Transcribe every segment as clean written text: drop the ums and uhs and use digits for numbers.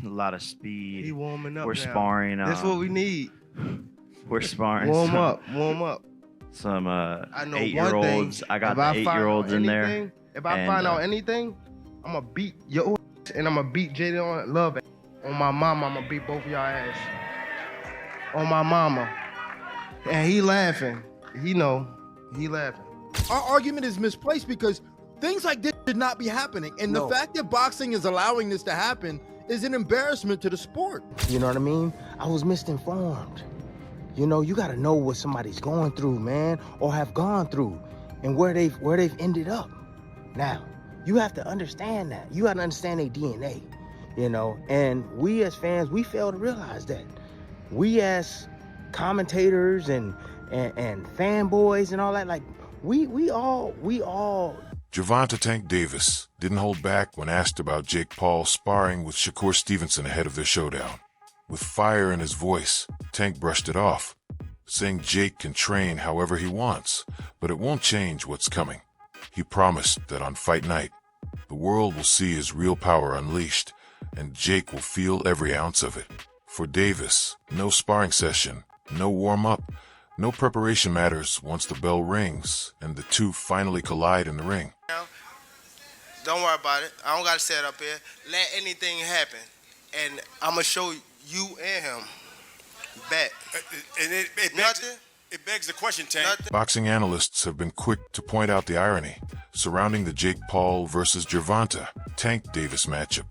a lot of speed. He warming up We're now. sparring. That's what we need. We're sparring. Warm up. Some I know 8-year-olds. I got the 8-year-olds in there. If I find out anything, I'm gonna beat your ass and I'm gonna beat Jaden on Love ass. On my mama, I'm gonna beat both of y'all ass. On my mama. And he laughing. He laughing. Our argument is misplaced because things like this should not be happening. And the fact that boxing is allowing this to happen is an embarrassment to the sport. You know what I mean? I was misinformed. You know, you gotta know what somebody's going through, man, or have gone through, and where they've ended up. Now, you have to understand that. You gotta understand their DNA, you know. And we as fans, we fail to realize that. We as commentators and fanboys and all that, like we all. Gervonta Tank Davis didn't hold back when asked about Jake Paul sparring with Shakur Stevenson ahead of their showdown. With fire in his voice, Tank brushed it off, saying Jake can train however he wants, but it won't change what's coming. He promised that on fight night, the world will see his real power unleashed, and Jake will feel every ounce of it. For Davis, no sparring session, no warm-up, no preparation matters once the bell rings and the two finally collide in the ring. Don't worry about it. I don't gotta say it up here. Let anything happen, and I'm gonna show you and him. Bet. And it begs the question, Tank. Boxing analysts have been quick to point out the irony surrounding the Jake Paul versus Gervonta Tank Davis matchup.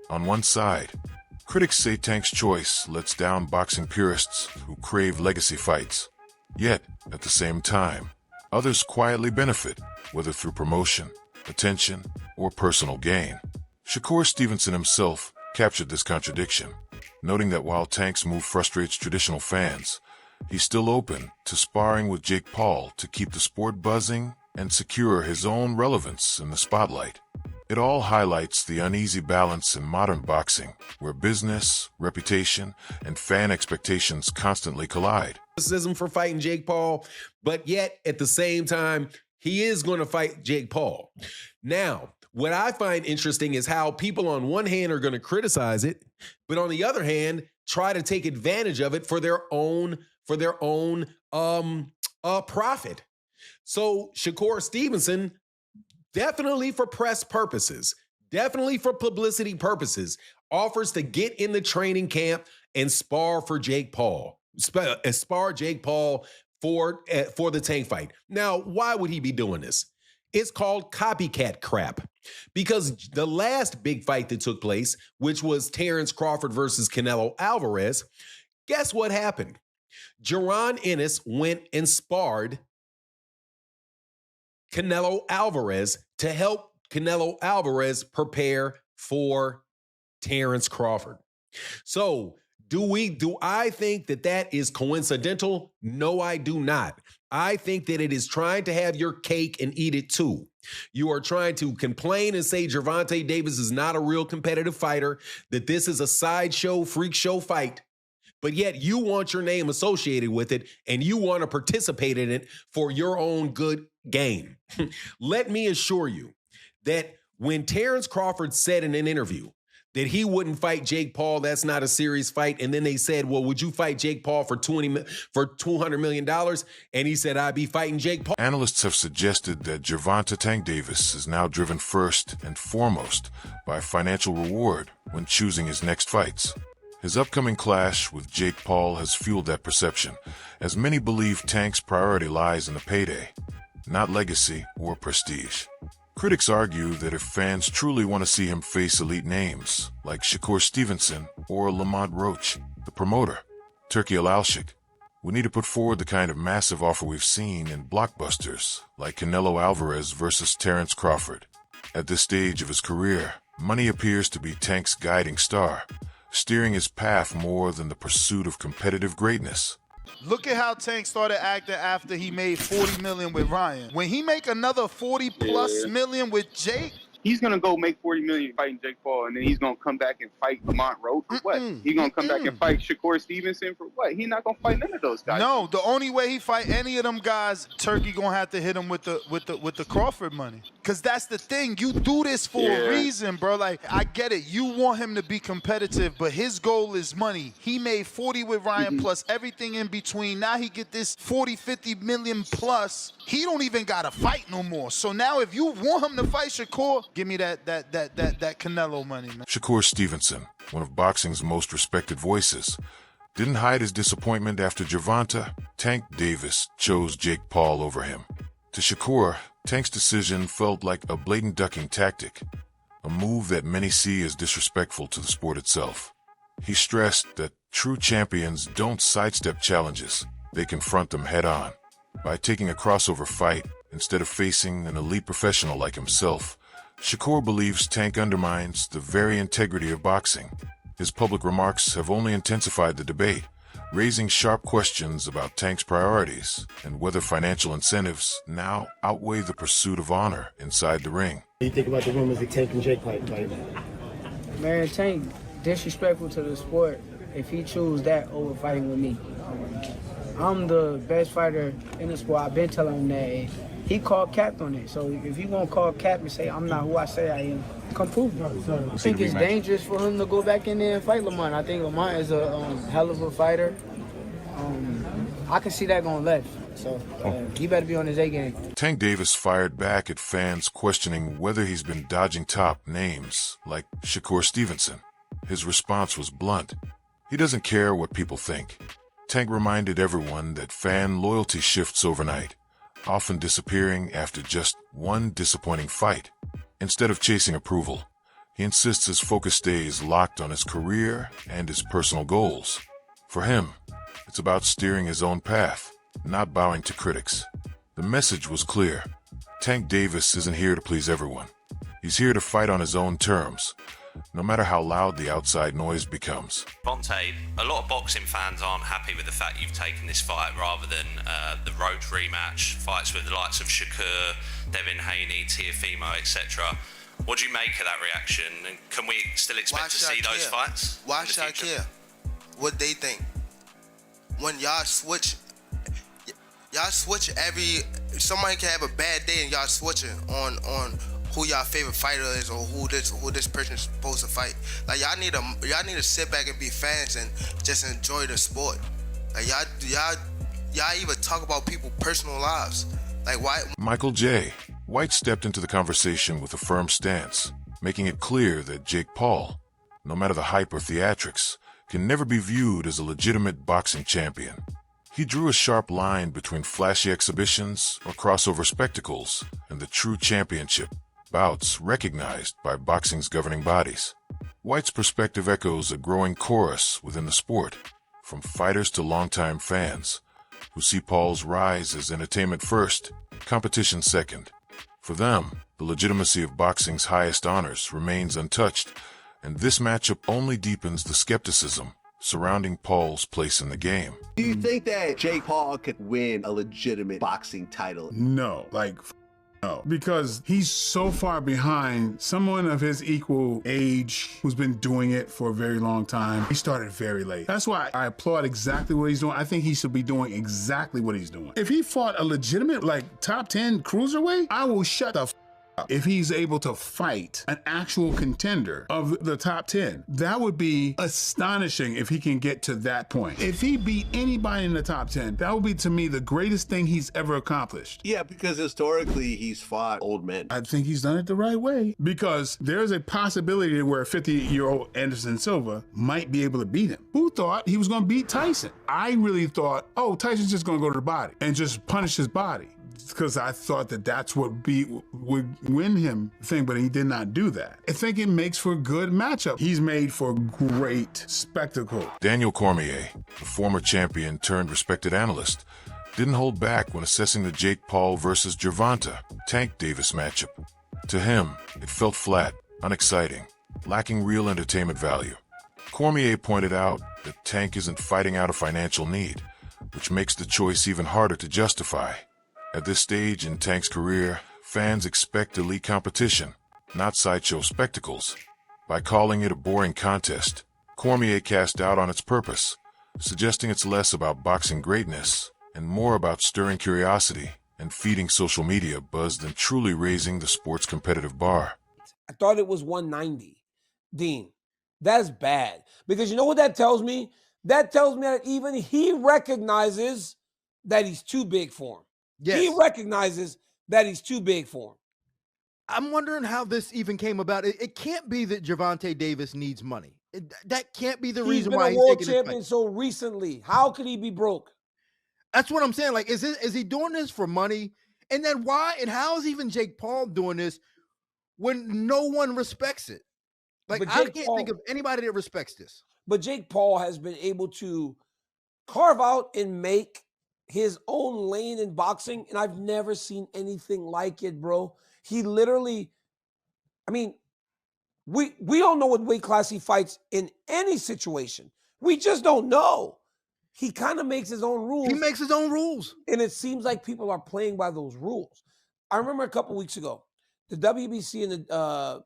On one side, critics say Tank's choice lets down boxing purists who crave legacy fights. Yet, at the same time, others quietly benefit, whether through promotion, attention, or personal gain. Shakur Stevenson himself captured this contradiction, noting that while Tank's move frustrates traditional fans, he's still open to sparring with Jake Paul to keep the sport buzzing and secure his own relevance in the spotlight. It all highlights the uneasy balance in modern boxing, where business, reputation, and fan expectations constantly collide. Criticism for fighting Jake Paul, but yet at the same time, he is going to fight Jake Paul. Now, what I find interesting is how people on one hand are going to criticize it, but on the other hand, try to take advantage of it for their own profit. So Shakur Stevenson, definitely for press purposes, definitely for publicity purposes, offers to get in the training camp and spar for Jake Paul. Spar Jake Paul for the Tank fight. Now, why would he be doing this? It's called copycat crap. Because the last big fight that took place, which was Terrence Crawford versus Canelo Alvarez, guess what happened? Jaron Ennis went and sparred Canelo Alvarez to help Canelo Alvarez prepare for Terrence Crawford. So, do I think that is coincidental? No, I do not. I think that it is trying to have your cake and eat it too. You are trying to complain and say Gervonta Davis is not a real competitive fighter, that this is a sideshow, freak show fight, but yet you want your name associated with it and you want to participate in it for your own good gain. Let me assure you that when Terrence Crawford said in an interview that he wouldn't fight Jake Paul, that's not a serious fight. And then they said, well, would you fight Jake Paul for $200 million? And he said, I'd be fighting Jake Paul. Analysts have suggested that Gervonta Tank Davis is now driven first and foremost by financial reward when choosing his next fights. His upcoming clash with Jake Paul has fueled that perception, as many believe Tank's priority lies in the payday, not legacy or prestige. Critics argue that if fans truly want to see him face elite names like Shakur Stevenson or Lamont Roach, the promoter, Turki Alalshik, we need to put forward the kind of massive offer we've seen in blockbusters like Canelo Alvarez versus Terrence Crawford. At this stage of his career, money appears to be Tank's guiding star, steering his path more than the pursuit of competitive greatness. Look at how Tank started acting after he made $40 million with Ryan. When he make another $40+ million with Jake, he's gonna go make $40 million fighting Jake Paul, and then he's gonna come back and fight Lamont Road for what? He's gonna come back and fight Shakur Stevenson for what? He's not gonna fight none of those guys. No, the only way he fight any of them guys, Turkey gonna have to hit him with the Crawford money. Cause that's the thing. You do this for a reason, bro. Like, I get it. You want him to be competitive, but his goal is money. He made 40 with Ryan plus everything in between. Now he get this 40, 50 million plus. He don't even gotta fight no more. So now if you want him to fight Shakur, give me that Canelo money, man. Shakur Stevenson, one of boxing's most respected voices, didn't hide his disappointment after Gervonta, Tank Davis, chose Jake Paul over him. To Shakur, Tank's decision felt like a blatant ducking tactic, a move that many see as disrespectful to the sport itself. He stressed that true champions don't sidestep challenges, they confront them head-on. By taking a crossover fight instead of facing an elite professional like himself, Shakur believes Tank undermines the very integrity of boxing. His public remarks have only intensified the debate, raising sharp questions about Tank's priorities and whether financial incentives now outweigh the pursuit of honor inside the ring. What do you think about the rumors of Tank and Jake fight? Man, Tank disrespectful to the sport if he choose that over fighting with me. I'm the best fighter in the sport. I've been telling him that. He called cap on it. So if you want to call cap and say I'm not who I say I am, come prove it. I think it's dangerous for him to go back in there and fight Lamont. I think Lamont is a hell of a fighter. I can see that going left. So he better be on his A game. Tank Davis fired back at fans questioning whether he's been dodging top names like Shakur Stevenson. His response was blunt. He doesn't care what people think. Tank reminded everyone that fan loyalty shifts overnight, often disappearing after just one disappointing fight. Instead of chasing approval, he insists his focus stays locked on his career and his personal goals. For him, it's about steering his own path, not bowing to critics. The message was clear. Tank Davis isn't here to please everyone. He's here to fight on his own terms, no matter how loud the outside noise becomes. Gervonta, a lot of boxing fans aren't happy with the fact you've taken this fight rather than the Roach rematch, fights with the likes of Shakur, Devin Haney, Teofimo, etc. What do you make of that reaction? And can we still expect to see those fights? Why should I care what they think? When y'all switch somebody can have a bad day and y'all switching on who y'all favorite fighter is or who this person is supposed to fight. Like y'all need to sit back and be fans and just enjoy the sport. Like y'all even talk about people's personal lives. Like why? Michael J. White stepped into the conversation with a firm stance, making it clear that Jake Paul, no matter the hype or theatrics, can never be viewed as a legitimate boxing champion. He drew a sharp line between flashy exhibitions or crossover spectacles and the true championship, bouts recognized by boxing's governing bodies. White's perspective echoes a growing chorus within the sport, from fighters to longtime fans, who see Paul's rise as entertainment first, competition second. For them, the legitimacy of boxing's highest honors remains untouched, and this matchup only deepens the skepticism surrounding Paul's place in the game. Do you think that Jake Paul could win a legitimate boxing title? No, no, because he's so far behind someone of his equal age who's been doing it for a very long time. He started very late. That's why I applaud exactly what he's doing. I think he should be doing exactly what he's doing. If he fought a legitimate, top 10 cruiserweight, I will shut the up. If he's able to fight an actual contender of the top 10, that would be astonishing if he can get to that point. If he beat anybody in the top 10, that would be, to me, the greatest thing he's ever accomplished. Yeah, because historically he's fought old men. I think he's done it the right way, because there's a possibility where a 50-year-old Anderson Silva might be able to beat him. Who thought he was going to beat Tyson? I really thought, oh, Tyson's just going to go to the body and just punish his body, because I thought that that's what would win him the thing, but he did not do that. I think it makes for a good matchup. He's made for great spectacle. Daniel Cormier, the former champion turned respected analyst, didn't hold back when assessing the Jake Paul versus Gervonta Tank Davis matchup. To him, it felt flat, unexciting, lacking real entertainment value. Cormier pointed out that Tank isn't fighting out a financial need, which makes the choice even harder to justify. At this stage in Tank's career, fans expect elite competition, not sideshow spectacles. By calling it a boring contest, Cormier cast doubt on its purpose, suggesting it's less about boxing greatness and more about stirring curiosity and feeding social media buzz than truly raising the sport's competitive bar. I thought it was 190. Dean, that's bad. Because you know what that tells me? That tells me that even he recognizes that he's too big for him. Yes. He recognizes that he's too big for him. I'm wondering how this even came about. It can't be that Gervonta Davis needs money. That can't be the reason why He's been a world taking champion this fight. so recently. How could he be broke? That's what I'm saying. Like, is he doing this for money? And then why and how is even Jake Paul doing this when no one respects it? Like, I can't think of anybody that respects this. But Jake Paul has been able to carve out and make his own lane in boxing, and I've never seen anything like it, bro. He literally, I mean, we don't know what weight class he fights in any situation. We just don't know. He kind of makes his own rules. He makes his own rules. And it seems like people are playing by those rules. I remember a couple weeks ago, the WBC and the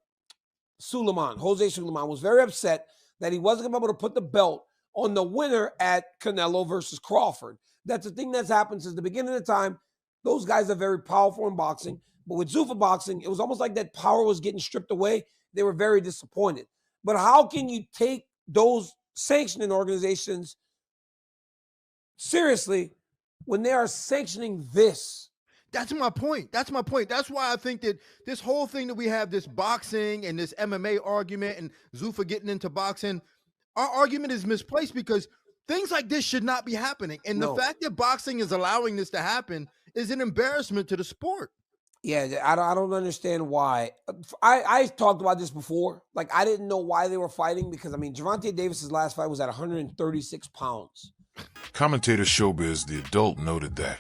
Jose Suleiman was very upset that he wasn't going to be able to put the belt on the winner at Canelo versus Crawford. That's the thing that's happened since the beginning of the time. Those guys are very powerful in boxing. But with Zuffa boxing, it was almost like that power was getting stripped away. They were very disappointed. But how can you take those sanctioning organizations seriously when they are sanctioning this? That's my point. That's my point. That's why I think that this whole thing that we have, this boxing and this MMA argument and Zuffa getting into boxing, our argument is misplaced because things like this should not be happening. And the fact that boxing is allowing this to happen is an embarrassment to the sport. Yeah, I don't understand why. I talked about this before. Like, I didn't know why they were fighting because, I mean, Gervonta Davis's last fight was at 136 pounds. Commentator Showbiz the Adult noted that,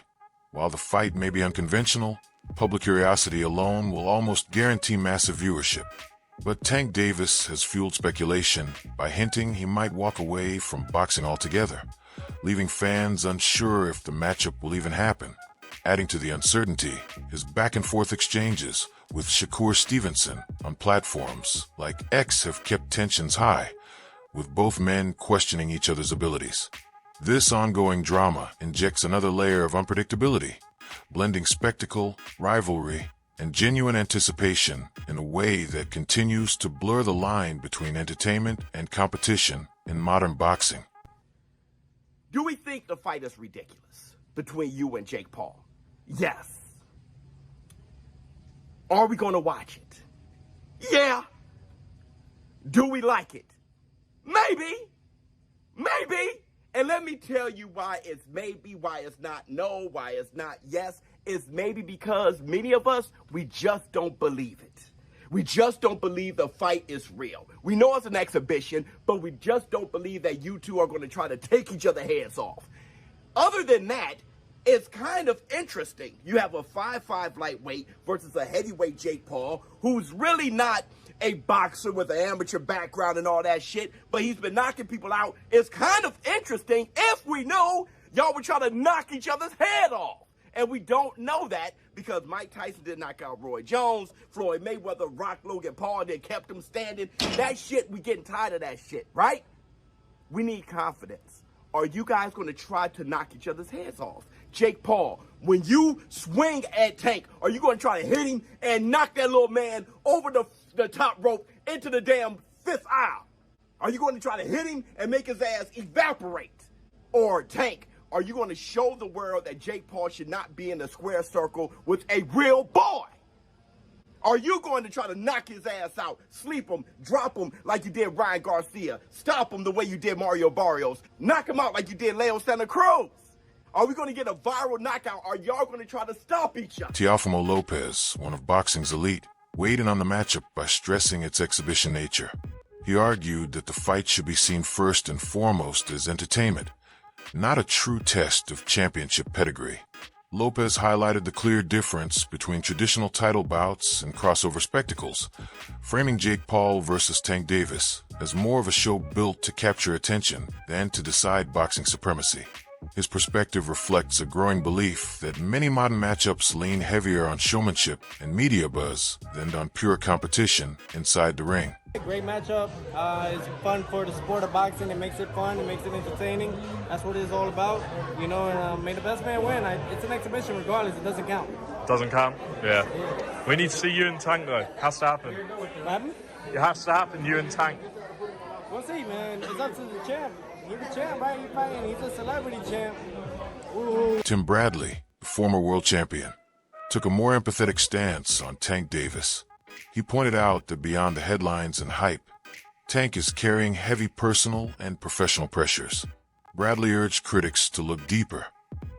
while the fight may be unconventional, public curiosity alone will almost guarantee massive viewership. But Tank Davis has fueled speculation by hinting he might walk away from boxing altogether, leaving fans unsure if the matchup will even happen. Adding to the uncertainty, his back-and-forth exchanges with Shakur Stevenson on platforms like X have kept tensions high, with both men questioning each other's abilities. This ongoing drama injects another layer of unpredictability, blending spectacle, rivalry, and genuine anticipation in a way that continues to blur the line between entertainment and competition in modern boxing. Do we think the fight is ridiculous between you and Jake Paul? Yes. Are we going to watch it? Yeah. Do we like it? Maybe. Maybe. And let me tell you why it's maybe, why it's not no, why it's not yes. It's maybe because many of us, we just don't believe it. We just don't believe the fight is real. We know it's an exhibition, but we just don't believe that you two are going to try to take each other's heads off. Other than that, it's kind of interesting. You have a 5'5" lightweight versus a heavyweight Jake Paul, who's really not a boxer with an amateur background and all that shit, but he's been knocking people out. It's kind of interesting if we know y'all were trying to knock each other's head off. And we don't know that because Mike Tyson did knock out Roy Jones, Floyd Mayweather, Rock Logan Paul, and then kept him standing. That shit, we getting tired of that shit, right? We need confidence. Are you guys going to try to knock each other's heads off? Jake Paul, when you swing at Tank, are you going to try to hit him and knock that little man over the top rope into the damn fifth aisle? Are you going to try to hit him and make his ass evaporate? Or Tank, are you going to show the world that Jake Paul should not be in the square circle with a real boy? Are you going to try to knock his ass out, sleep him, drop him like you did Ryan Garcia, stop him the way you did Mario Barrios, knock him out like you did Leo Santa Cruz? Are we going to get a viral knockout? Are y'all going to try to stop each other? Teofimo Lopez, one of boxing's elite, weighed in on the matchup by stressing its exhibition nature. He argued that the fight should be seen first and foremost as entertainment, not a true test of championship pedigree. Lopez highlighted the clear difference between traditional title bouts and crossover spectacles, framing Jake Paul versus Tank Davis as more of a show built to capture attention than to decide boxing supremacy. His perspective reflects a growing belief that many modern matchups lean heavier on showmanship and media buzz than on pure competition inside the ring. Great matchup. It's fun for the sport of boxing. It makes it fun. It makes it entertaining. That's what it's all about. You know, and may the best man win. It's an exhibition regardless. It doesn't count. Doesn't count? Yeah. We need to see you and Tank, though. Has to happen. What happened? It has to happen, you and Tank. We'll see, man. It's up to the champ. He's the champ, right? He's fighting. He's a celebrity champ. Ooh. Tim Bradley, the former world champion, took a more empathetic stance on Tank Davis. He pointed out that beyond the headlines and hype, Tank is carrying heavy personal and professional pressures. Bradley urged critics to look deeper,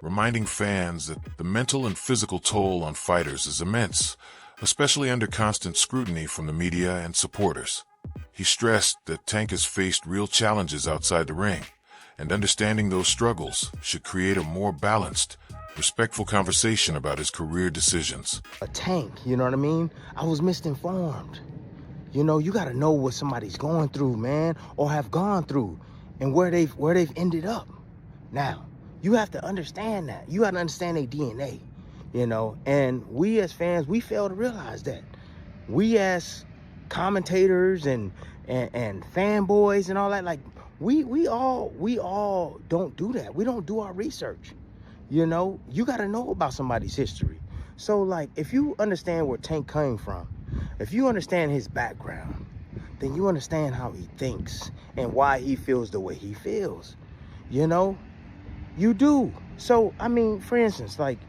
reminding fans that the mental and physical toll on fighters is immense, especially under constant scrutiny from the media and supporters. He stressed that Tank has faced real challenges outside the ring, and understanding those struggles should create a more balanced, respectful conversation about his career decisions. A Tank, you know what I mean? I was misinformed. You know, you gotta know what somebody's going through, man, or have gone through, and where they've ended up. Now, you have to understand that. You gotta understand their DNA, you know, and we as fans, we fail to realize that. We as commentators and fanboys and all that, like, we all don't do that. We don't do our research. You know, you got to know about somebody's history. So, like, if you understand where Tank came from, if you understand his background, then you understand how he thinks and why he feels the way he feels. You know, you do. So, I mean, for instance, like,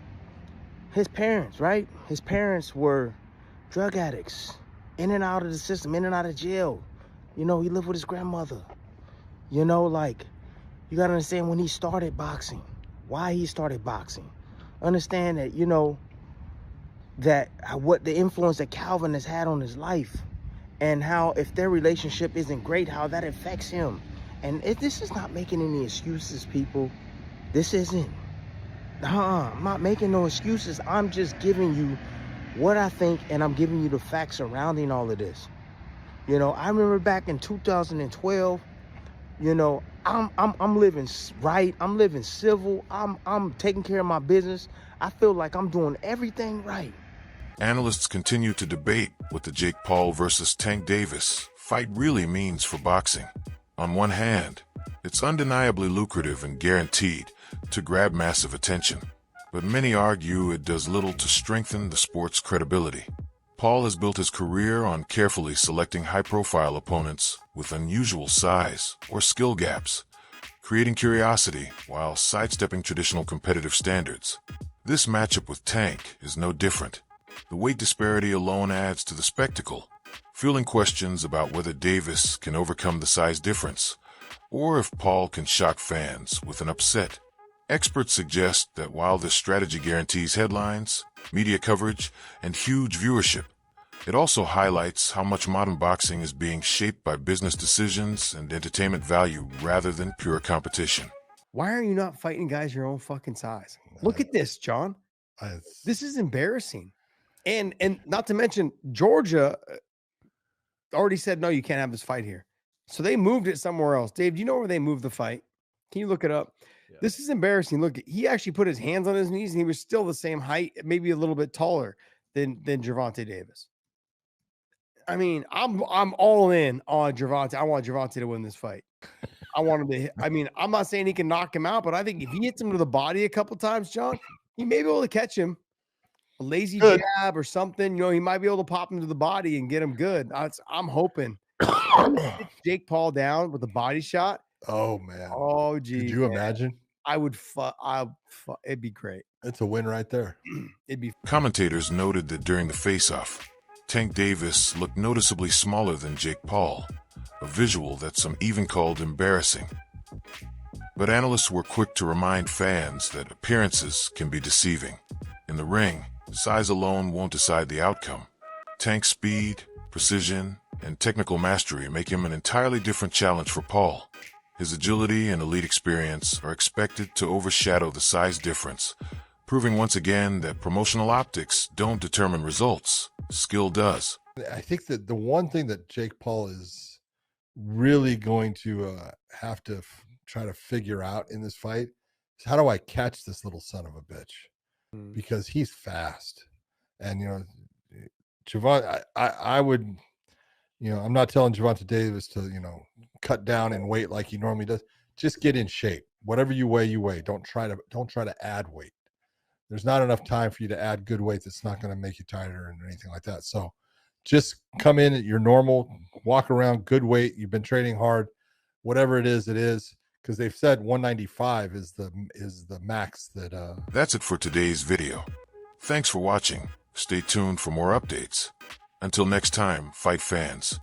his parents, right? His parents were drug addicts, in and out of the system, in and out of jail. You know, he lived with his grandmother. You know, like, you got to understand when he started boxing, why he started boxing. Understand that, you know, that what the influence that Calvin has had on his life, and how if their relationship isn't great, how that affects him. And this is not making any excuses, people. This isn't. I'm not making no excuses. I'm just giving you what I think, and I'm giving you the facts surrounding all of this. You know, I remember back in 2012, you know, I'm living right. I'm living civil. I'm taking care of my business. I feel like I'm doing everything right. Analysts continue to debate what the Jake Paul versus Tank Davis fight really means for boxing. On one hand, it's undeniably lucrative and guaranteed to grab massive attention, but many argue it does little to strengthen the sport's credibility. Paul has built his career on carefully selecting high-profile opponents with unusual size or skill gaps, creating curiosity while sidestepping traditional competitive standards. This matchup with Tank is no different. The weight disparity alone adds to the spectacle, fueling questions about whether Davis can overcome the size difference, or if Paul can shock fans with an upset. Experts suggest that while this strategy guarantees headlines, media coverage, and huge viewership, it also highlights how much modern boxing is being shaped by business decisions and entertainment value rather than pure competition. Why are you not fighting guys your own fucking size? Look at this, John. This is embarrassing. And not to mention, Georgia already said, no, you can't have this fight here. So they moved it somewhere else. Dave, do you know where they moved the fight? Can you look it up? Yeah. This is embarrassing. Look, he actually put his hands on his knees, and he was still the same height, maybe a little bit taller than Gervonta Davis. I mean, I'm all in on Gervonta. I want Gervonta to win this fight. I want him to hit. I mean, I'm not saying he can knock him out, but I think if he hits him to the body a couple times, John, he may be able to catch him. A lazy jab or something, you know, he might be able to pop him to the body and get him good. I'm hoping. Jake Paul down with a body shot. Oh man. Oh gee. Could you imagine? I would. It'd be great. It's a win right there. It'd be. Commentators noted that during the face-off, Tank Davis looked noticeably smaller than Jake Paul, a visual that some even called embarrassing. But analysts were quick to remind fans that appearances can be deceiving. In the ring, size alone won't decide the outcome. Tank's speed, precision, and technical mastery make him an entirely different challenge for Paul. His agility and elite experience are expected to overshadow the size difference, proving once again that promotional optics don't determine results. Skill does. I think that the one thing that Jake Paul is really going to have to try to figure out in this fight how do I catch this little son of a bitch? Because he's fast. And, Gervonta, I would, I'm not telling Gervonta Davis to, cut down in weight like he normally does. Just get in shape. Whatever you weigh, you weigh. Don't try to add weight. There's not enough time for you to add good weight that's not going to make you tighter and anything like that. So just come in at your normal, walk around, good weight. You've been training hard. Whatever it is, because they've said 195 is the max that That's it for today's video. Thanks for watching. Stay tuned for more updates. Until next time, fight fans.